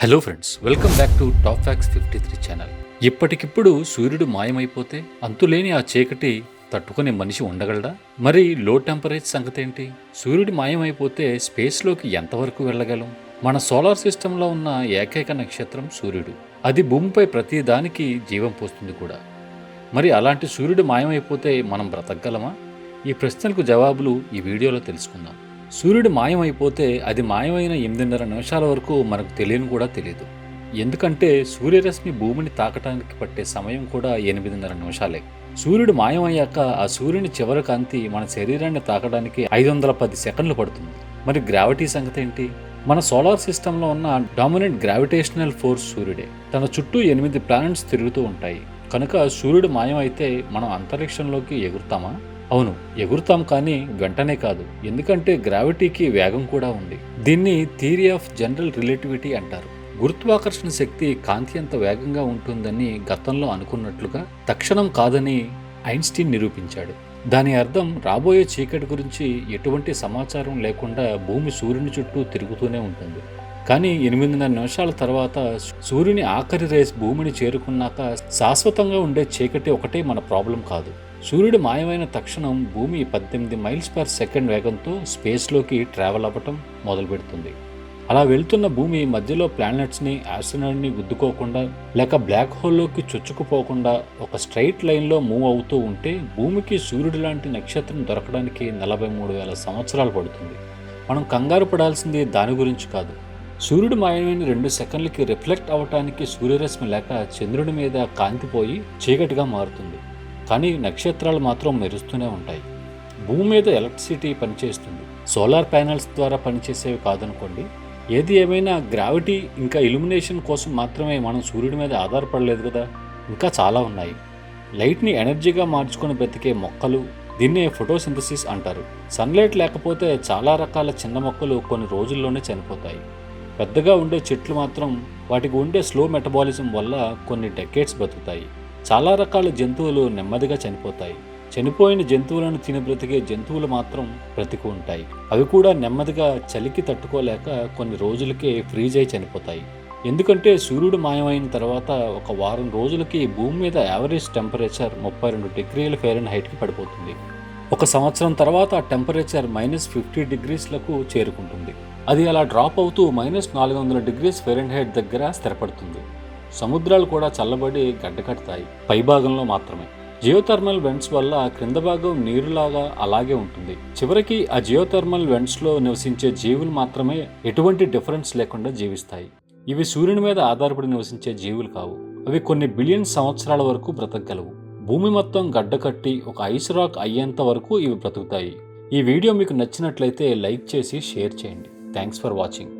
Hello friends, welcome back to top facts 53 channel. ఇప్పటికిప్పుడు సూర్యుడు మాయమైపోతే అంతులేని ఆ చీకటి తట్టుకునే మనిషి ఉండగలడా? మరి లో టెంపరేచర్ సంగతి ఏంటి? సూర్యుడు మాయమైపోతే స్పేస్లోకి ఎంతవరకు వెళ్ళగలం? మన సోలార్ సిస్టంలో ఉన్న ఏకైక నక్షత్రం సూర్యుడు. అది భూమిపై ప్రతి దానికి జీవం పోస్తుంది కూడా. మరి అలాంటి సూర్యుడు మాయమైపోతే మనం బ్రతకగలమా? ఈ ప్రశ్నలకు జవాబులు ఈ వీడియోలో తెలుసుకుందాం. సూర్యుడు మాయమైపోతే అది మాయమైన 8:30 నిమిషాల వరకు మనకు తెలియని కూడా తెలియదు. ఎందుకంటే సూర్యరశ్మి భూమిని తాకటానికి పట్టే సమయం కూడా 8:30 నిమిషాలే. సూర్యుడు మాయమయ్యాక ఆ సూర్యుని చివరి కాంతి మన శరీరాన్ని తాకడానికి 510 సెకండ్లు పడుతుంది. మరి గ్రావిటీ సంగతి ఏంటి? మన సోలార్ సిస్టంలో ఉన్న డామినెంట్ గ్రావిటేషనల్ ఫోర్స్ సూర్యుడే. తన చుట్టూ 8 ప్లానెట్స్ తిరుగుతూ ఉంటాయి. కనుక సూర్యుడు మాయమైతే మనం అంతరిక్షంలోకి ఎగురుతామా? అవును, ఎగురుతాం, కానీ వెంటనే కాదు. ఎందుకంటే గ్రావిటీకి వేగం కూడా ఉంది. దీన్ని థియరీ ఆఫ్ జనరల్ రిలేటివిటీ అంటారు. గురుత్వాకర్షణ శక్తి కాంతి అంత వేగంగా ఉంటుందని గతంలో అనుకున్నట్లుగా తక్షణం కాదని ఐన్స్టీన్ నిరూపించాడు. దాని అర్థం రాబోయే చీకటి గురించి ఎటువంటి సమాచారం లేకుండా భూమి సూర్యుని చుట్టూ తిరుగుతూనే ఉంటుంది. కానీ 8:30 నిమిషాల తర్వాత సూర్యుని ఆఖరి రేస్ భూమిని చేరుకున్నాక శాశ్వతంగా ఉండే చీకటి ఒకటే మన ప్రాబ్లం కాదు. సూర్యుడు మాయమైన తక్షణం భూమి 18 మైల్స్ పర్ సెకండ్ వేగంతో స్పేస్లోకి ట్రావెల్ అవ్వటం మొదలుపెడుతుంది. అలా వెళ్తున్న భూమి మధ్యలో ప్లానెట్స్ని, ఆస్ట్రోనాట్ని గుద్దుకోకుండా లేక బ్లాక్ హోల్లోకి చొచ్చుకుపోకుండా ఒక స్ట్రైట్ లైన్లో మూవ్ అవుతూ ఉంటే భూమికి సూర్యుడు లాంటి నక్షత్రం దొరకడానికి 43,000 సంవత్సరాలు పడుతుంది. మనం కంగారు పడాల్సింది దాని గురించి కాదు. సూర్యుడు మాయమైన 2 సెకండ్లకి రిఫ్లెక్ట్ అవ్వటానికి సూర్యరశ్మి లేక చంద్రుడి మీద కాంతిపోయి చీకటిగా మారుతుంది. కానీ నక్షత్రాలు మాత్రం మెరుస్తూనే ఉంటాయి. భూమి మీద ఎలక్ట్రిసిటీ పనిచేస్తుంది. సోలార్ ప్యానెల్స్ ద్వారా పనిచేసేవి కాదనుకోండి. ఏది ఏమైనా గ్రావిటీ ఇంకా ఇల్యూమినేషన్ కోసం మాత్రమే మనం సూర్యుడి మీద ఆధారపడలేదు కదా. ఇంకా చాలా ఉన్నాయి. లైట్ని ఎనర్జీగా మార్చుకొని బ్రతికే మొక్కలు, దీన్నే ఫోటోసింథసిస్ అంటారు. సన్లైట్ లేకపోతే చాలా రకాల చిన్న మొక్కలు కొన్ని రోజుల్లోనే చనిపోతాయి. పెద్దగా ఉండే చెట్లు మాత్రం వాటికి ఉండే స్లో మెటబాలిజం వల్ల కొన్ని డెకేడ్స్ బతుకుతాయి. చాలా రకాల జంతువులు నెమ్మదిగా చనిపోతాయి. చనిపోయిన జంతువులను తిని బ్రతికే జంతువులు మాత్రం బ్రతికి ఉంటాయి. అవి కూడా నెమ్మదిగా చలికి తట్టుకోలేక కొన్ని రోజులకే ఫ్రీజ్ అయి చనిపోతాయి. ఎందుకంటే సూర్యుడు మాయమైన తర్వాత ఒక వారం రోజులకి భూమి మీద యావరేజ్ టెంపరేచర్ 32 డిగ్రీల ఫారెన్హీట్కి పడిపోతుంది. ఒక సంవత్సరం తర్వాత ఆ టెంపరేచర్ -50 డిగ్రీస్లకు చేరుకుంటుంది. అది అలా డ్రాప్ అవుతూ -400 డిగ్రీస్ ఫారెన్హీట్ దగ్గర స్థిరపడుతుంది. సముద్రాలు కూడా చల్లబడి గడ్డకడతాయి, పైభాగంలో మాత్రమే. జియోథర్మల్ వెంట్స్ వల్ల క్రింద భాగం నీరులాగా అలాగే ఉంటుంది. చివరికి ఆ జియోథర్మల్ వెంట్స్లో నివసించే జీవులు మాత్రమే ఎటువంటి డిఫరెన్స్ లేకుండా జీవిస్తాయి. ఇవి సూర్యుని మీద ఆధారపడి నివసించే జీవులు కావు. అవి కొన్ని బిలియన్ సంవత్సరాల వరకు బ్రతకగలవు. భూమి మొత్తం గడ్డకట్టి ఒక ఐస్ రాక్ అయ్యేంత వరకు ఇవి బ్రతుకుతాయి. ఈ వీడియో మీకు నచ్చినట్లయితే లైక్ చేసి షేర్ చేయండి. Thanks for watching.